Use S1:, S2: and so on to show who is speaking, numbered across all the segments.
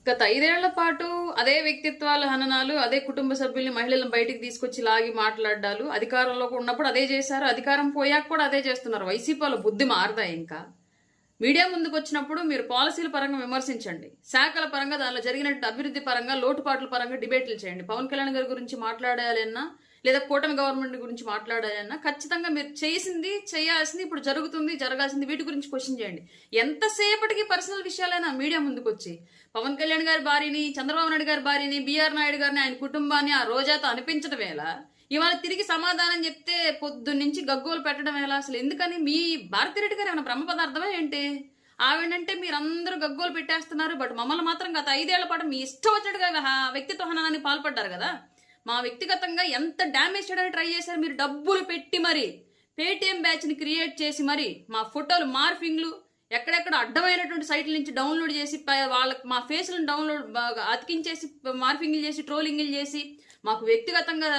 S1: గత 5 ఏళ్ల పాటు అదే వ్యక్తిత్వాల హననాలు, అదే కుటుంబ సభ్యుల్ని మహిళలను బయటికి తీసుకొచ్చి లాగి మాట్లాడాలు, అధికారంలో ఉన్నప్పుడు అదే చేశారు, అధికారం పోయాక కూడా అదే చేస్తున్నారు. వైసీపీ వాళ్ళ బుద్ధి మారదా? ఇంకా మీడియా ముందుకు వచ్చినప్పుడు మీరు పాలసీల పరంగా విమర్శించండి, శాఖల పరంగా దానిలో జరిగినట్టు అభివృద్ధి పరంగా లోటుపాట్ల పరంగా డిబేట్లు చేయండి. పవన్ కళ్యాణ్ గారి గురించి మాట్లాడాలన్నా లేదా కూటమి గవర్నమెంట్ గురించి మాట్లాడాలన్నా ఖచ్చితంగా మీరు చేసింది, చేయాల్సింది, ఇప్పుడు జరుగుతుంది, జరగాల్సింది వీటి గురించి క్వశ్చన్ చేయండి. ఎంతసేపటికి పర్సనల్ విషయాలైనా మీడియా ముందుకు వచ్చి పవన్ కళ్యాణ్ గారి భార్యని, చంద్రబాబు నాయుడు గారి భార్యని, బిఆర్ నాయుడు గారిని, ఆయన కుటుంబాన్ని ఆ రోజాతో అనిపించడం ఎలా? ఇవాళ తిరిగి సమాధానం చెప్తే పొద్దున్నుంచి గగ్గోలు పెట్టడం ఎలా? అసలు ఎందుకని? మీ భారతిరెడ్డి గారు ఏమైనా బ్రహ్మ పదార్థమే ఏంటి? ఆవిడంటే మీరందరూ గగ్గోలు పెట్టేస్తున్నారు. బట్ మమ్మల్ని మాత్రం గత 5 ఏళ్ల పాటు మీ ఇష్టం వచ్చినట్టుగా వ్యక్తిత్వ హననాన్ని పాల్పడ్డారు కదా. మా వ్యక్తిగతంగా ఎంత డ్యామేజ్ చేయడానికి ట్రై చేశారు మీరు. డబ్బులు పెట్టి మరి పేటిఎం బ్యాచ్ ని క్రియేట్ చేసి మరి మా ఫోటోలు మార్ఫింగ్లు ఎక్కడెక్కడ అడ్డమైనటువంటి సైట్ల నుంచి డౌన్లోడ్ చేసి వాళ్ళకి మా ఫేస్లను డౌన్లోడ్ అతికించేసి మార్ఫింగ్లు చేసి ట్రోలింగ్లు చేసి మాకు వ్యక్తిగతంగా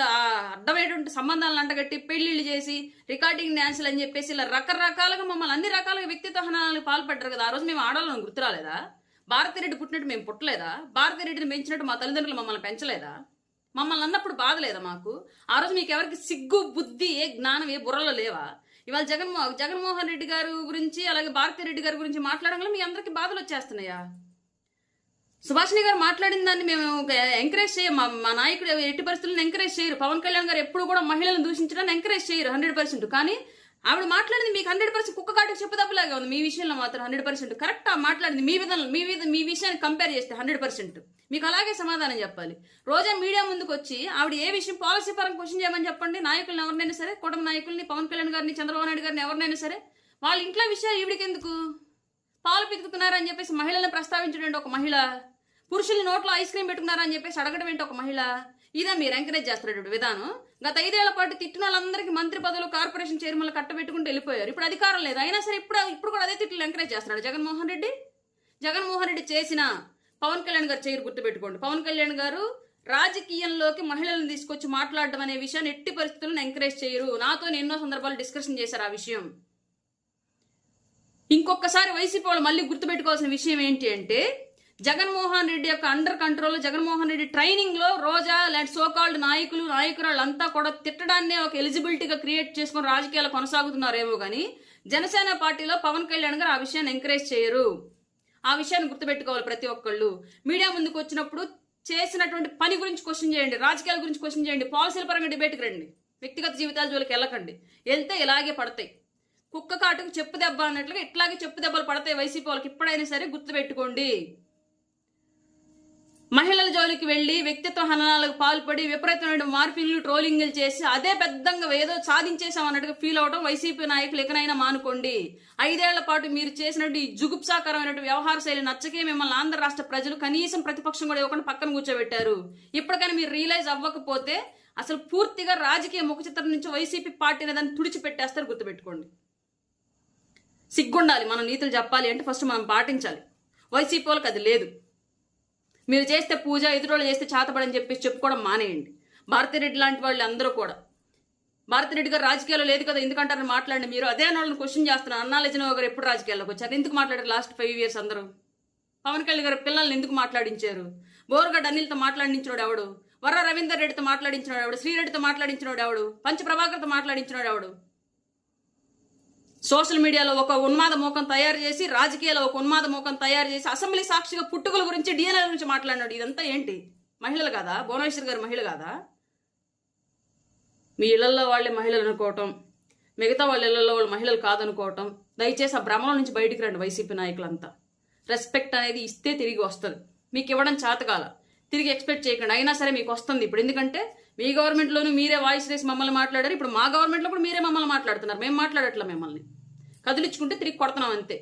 S1: అడ్డమైనటువంటి సంబంధాలను అంటగట్టి పెళ్లిళ్ళు చేసి రికార్డింగ్ డాన్సులు అని చెప్పేసి ఇలా రకరకాలుగా మమ్మల్ని అన్ని రకాలుగా వ్యక్తిత్వ హననాలకు పాల్పడ్డారు కదా. ఆ రోజు మేము ఆడాలని గుర్తురాలేదా? భారతిరెడ్డి పుట్టినట్టు మేము పుట్టలేదా? భారతిరెడ్డిని పెంచినట్టు మా తల్లిదండ్రులు మమ్మల్ని పెంచలేదా? మమ్మల్ని అన్నప్పుడు బాధ లేదా మాకు? ఆ రోజు మీకు ఎవరికి సిగ్గు, బుద్ధి, ఏ జ్ఞానం, ఏ బుర్రలో లేవా? ఇవాళ జగన్మోహన్ రెడ్డి గారి గురించి అలాగే భారతిరెడ్డి గారి గురించి మాట్లాడడంలో మీ అందరికి బాధలు వచ్చేస్తున్నాయా? సుభాషిణి గారు మాట్లాడిన దాన్ని మేము ఎంకరేజ్ చేయం. మా నాయకుడు ఎట్టి పరిస్థితులను ఎంకరేజ్ చేయరు. పవన్ కళ్యాణ్ గారు ఎప్పుడు కూడా మహిళలను దూషించడానికి ఎంకరేజ్ చేయరు 100%. కానీ ఆవిడ మాట్లాడింది మీకు 100% కుక్క కాటుకు చెప్పుదబ్బలాగా ఉంది. మీ విషయంలో మాత్రం 100% కరెక్ట్. మాట్లాడింది మీ విధానం, మీ విషయాన్ని కంపేర్ చేస్తే 100% మీకు అలాగే సమాధానం చెప్పాలి. రోజా మీడియా ముందుకు వచ్చి ఆవిడ ఏ విషయం పాలసీ పరంగా క్వశ్చన్ చేయమని చెప్పండి. నాయకులను ఎవరినైనా సరే, కూటమి నాయకుల్ని, పవన్ కళ్యాణ్ గారిని, చంద్రబాబు నాయుడు గారిని ఎవరినైనా సరే, వాళ్ళ ఇంట్లో విషయాలు ఈవిడికి ఎందుకు? పాలు పితుకుతున్నారని చెప్పేసి మహిళలను ప్రస్తావించడం ఒక మహిళ, పురుషుల్ని నోట్లో ఐస్ క్రీమ్ పెట్టుకున్నారని చెప్పేసి అడగడం ఏంటి ఒక మహిళ? ఇదా మీరు ఎంకరేజ్ చేస్తున్నటువంటి విధానం? గత 5 ఏళ్ల పాటు తిట్టిన వాళ్ళందరికీ మంత్రి పదవులు, కార్పొరేషన్ చైర్మన్లు కట్టబెట్టుకుంటూ వెళ్ళిపోయారు. ఇప్పుడు అధికారం లేదు, అయినా సరే ఇప్పుడు కూడా అదే తిట్లు ఎంకరేజ్ చేస్తున్నాడు జగన్మోహన్ రెడ్డి. జగన్మోహన్ రెడ్డి చేసిన పవన్ కళ్యాణ్ గారు చేయరు, గుర్తుపెట్టుకోండి. పవన్ కళ్యాణ్ గారు రాజకీయంలోకి మహిళలను తీసుకొచ్చి మాట్లాడడం అనే విషయాన్ని ఎట్టి పరిస్థితులను ఎంకరేజ్ చేయరు. నాతో ఎన్నో సందర్భాలు డిస్కషన్ చేశారు ఆ విషయం. ఇంకొకసారి వైసీపీ వాళ్ళు మళ్ళీ గుర్తుపెట్టుకోవాల్సిన విషయం ఏంటి అంటే, జగన్మోహన్ రెడ్డి యొక్క under control, Jaganmohan Reddy training లో రోజా లాంటి సోకాల్డ్ నాయకులు, నాయకురాళ్ళంతా కూడా తిట్టడాన్నే ఒక ఎలిజిబిలిటీగా క్రియేట్ చేసుకుని రాజకీయాలు కొనసాగుతున్నారేమో కానీ జనసేన పార్టీలో పవన్ కళ్యాణ్ గారు ఆ విషయాన్ని ఎంకరేజ్ చేయరు. ఆ విషయాన్ని గుర్తుపెట్టుకోవాలి ప్రతి ఒక్కళ్ళు. మీడియా ముందుకు వచ్చినప్పుడు చేసినటువంటి పని గురించి క్వశ్చన్ చేయండి, రాజకీయాల గురించి క్వశ్చన్ చేయండి, పాలసీల పరంగా డిబేట్కి రండి. వ్యక్తిగత జీవితాల జోలికి వెళ్ళకండి. వెళ్తే ఇలాగే పడతాయి. కుక్క కాటుకు చెప్పు దెబ్బ అన్నట్లుగా ఇట్లాగే చెప్పు దెబ్బలు పడతాయి వైసీపీ వాళ్ళకి. ఇప్పుడైనా సరే గుర్తుపెట్టుకోండి. మహిళల జోలికి వెళ్లి వ్యక్తిత్వ హననాలకు పాల్పడి విపరీతమైన మార్ఫింగ్లు, ట్రోలింగ్లు చేసి అదే పెద్దంగా ఏదో సాధించేసాం అన్నట్టుగా ఫీల్ అవడం వైసీపీ నాయకులు ఎక్కడైనా మానుకోండి. 5 ఏళ్ల పాటు మీరు చేసినట్టు ఈ జుగుప్సాకరమైన వ్యవహార శైలి నచ్చకే మిమ్మల్ని ఆంధ్ర రాష్ట్ర ప్రజలు కనీసం ప్రతిపక్షం కూడా ఇవ్వకుండా పక్కన కూర్చోబెట్టారు. ఇప్పటికైనా మీరు రియలైజ్ అవ్వకపోతే అసలు పూర్తిగా రాజకీయ ముఖ చిత్రం నుంచి వైసీపీ పార్టీని దాన్ని తుడిచిపెట్టేస్తారు, గుర్తుపెట్టుకోండి. సిగ్గుండాలి. మనం నీతులు చెప్పాలి అంటే ఫస్ట్ మనం పాటించాలి. వైసీపీ వాళ్ళకి అది లేదు. మీరు చేస్తే పూజ, ఎదురోళ్ళు చేస్తే చేతపడని చెప్పేసి చెప్పుకోవడం మానేయండి. భారతిరెడ్డి లాంటి వాళ్ళు అందరూ కూడా, భారతిరెడ్డి గారు రాజకీయాల్లో లేదు కదా ఎందుకంటారని మాట్లాడండి. మీరు అదే వాళ్ళని క్వశ్చన్ చేస్తున్నారు. అన్నా లెజనరావు గారు ఎప్పుడు రాజకీయాల్లోకి వచ్చారు? ఎందుకు మాట్లాడారు లాస్ట్ 5 years? అందరూ పవన్ కళ్యాణ్ గారు పిల్లల్ని ఎందుకు మాట్లాడించారు? బోరుగడ్డ అనిల్తో మాట్లాడించినోడు ఎవడు? వర్ర రవీందర్ రెడ్డితో మాట్లాడించినోడు ఎవడు? శ్రీరెడ్డితో మాట్లాడించినోడు ఎవడు? పంచ ప్రభాకర్తో మాట్లాడించినోడు ఎవడు? సోషల్ మీడియాలో ఒక ఉన్మాద మోకం తయారు చేసి, రాజకీయాల్లో ఒక ఉన్మాద మోకం తయారు చేసి, అసెంబ్లీ సాక్షిగా పుట్టుకల గురించి, డిఎన్ఏ గురించి మాట్లాడినాడు. ఇదంతా ఏంటి? మహిళలు కాదా? భువనేశ్వర్ గారు మహిళ కాదా? మీ ఇళ్లలో వాళ్ళే మహిళలు అనుకోవటం, మిగతా వాళ్ళ ఇళ్లలో వాళ్ళు మహిళలు కాదనుకోవటం. దయచేసి ఆ భ్రమల నుంచి బయటికి రండి వైసీపీ నాయకులంతా. రెస్పెక్ట్ అనేది ఇస్తే తిరిగి వస్తుంది. మీకు ఇవ్వడం చేతకాల, తిరిగి ఎక్స్పెక్ట్ చేయకండి. అయినా సరే మీకు వస్తుంది ఇప్పుడు. ఎందుకంటే మీ గవర్నమెంట్లోనూ మీరే వాయిస్ రేసి మమ్మల్ని మాట్లాడారు. ఇప్పుడు మా గవర్నమెంట్లో కూడా మీరే మమ్మల్ని మాట్లాడుతున్నారు. మేము మాట్లాడట్లా. మిమ్మల్ని కదిలించుకుంటే తిరిగి కొడుతున్నాం అంతే.